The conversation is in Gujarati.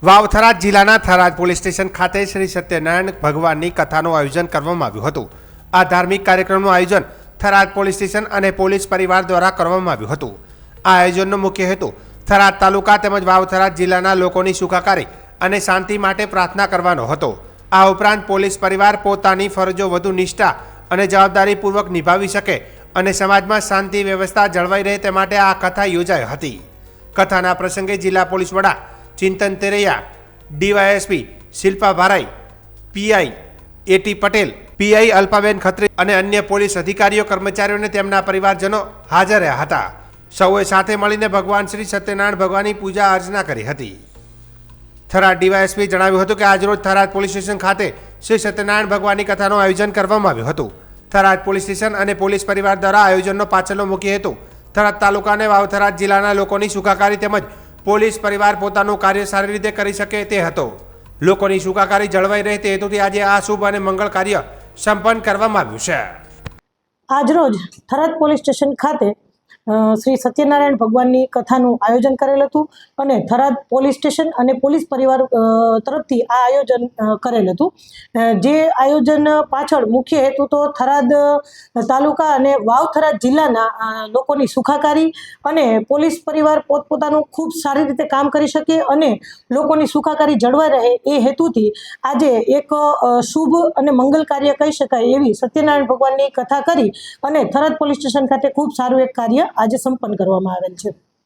વાવ-થરાદ જિલ્લાના થરાદ પોલીસ સ્ટેશન ખાતે શ્રી સત્યનારાયણ ભગવાનની કથાનું આયોજન કરવામાં આવ્યું હતું। આ ધાર્મિક કાર્યક્રમનું આયોજન થરાદ પોલીસ સ્ટેશન અને પોલીસ પરિવાર દ્વારા કરવામાં આવ્યું હતું। આ આયોજનનો મુખ્ય હેતુ થરાદ તાલુકા તેમજ વાવ-થરાદ જિલ્લાના લોકોની સુખાકારી અને શાંતિ માટે પ્રાર્થના કરવાનો હતો। આ ઉપરાંત પોલીસ પરિવાર પોતાની ફરજો વધુ નિષ્ઠા અને જવાબદારીપૂર્વક નિભાવી શકે અને સમાજમાં શાંતિ વ્યવસ્થા જળવાઈ રહે તે માટે આ કથા યોજાઈ હતી। કથાના પ્રસંગે જિલ્લા પોલીસ વડા Chintan Teraiya, DYSP Shilpa Bharai, PI A T Patel, PI Alpaben Khatri અને અન્ય પોલીસ અધિકારીઓ, કર્મચારીઓ અને તેમના પરિવારજનો હાજર રહ્યા હતા। સૌએ સાથે મળીને ભગવાન શ્રી સત્યનારાયણ ભગવાનની પૂજા અર્ચના કરી હતી। થરાદ ડીવાયએસપી જણાવ્યું હતું કે આજરોજ થરાદ પોલીસ સ્ટેશન ખાતે શ્રી સત્યનારાયણ ભગવાનની કથાનું આયોજન કરવામાં આવ્યું હતું। થરાદ પોલીસ સ્ટેશન અને પોલીસ પરિવાર દ્વારા આયોજનનો પાછળનો મુખ્ય હેતુ થરાદ તાલુકા અને વાવ-થરાદ જિલ્લાના લોકોની સુખાકારી તેમજ પોલીસ પરિવાર પોતાનું કાર્ય સારી રીતે કરી શકે તે હતો। લોકોની સુખાકારી જળવાઈ રહે તે હેતુથી આજે આ શુભ અને મંગળ કાર્ય સંપન્ન કરવામાં આવ્યું છે। આજરોજ થરાદ પોલીસ સ્ટેશન ખાતે શ્રી સત્યનારાયણ ભગવાનની કથાનું આયોજન કરેલ હતું અને થરાદ પોલીસ સ્ટેશન અને પોલીસ પરિવાર તરફથી આ આયોજન કરેલ હતું। જે આયોજન પાછળ મુખ્ય હેતુ તો થરાદ તાલુકા અને વાવ-થરાદ જિલ્લાના લોકોની સુખાકારી અને પોલીસ પરિવાર પોતપોતાનું ખૂબ સારી રીતે કામ કરી શકે અને લોકોની સુખાકારી જળવાઈ રહે એ હેતુથી આજે એક શુભ અને મંગલ કાર્ય કહી શકાય એવી સત્યનારાયણ ભગવાનની કથા કરી અને થરાદ પોલીસ સ્ટેશન ખાતે ખૂબ સારું એક કાર્ય આજે સંપન્ન કરવામાં આવેલ છે।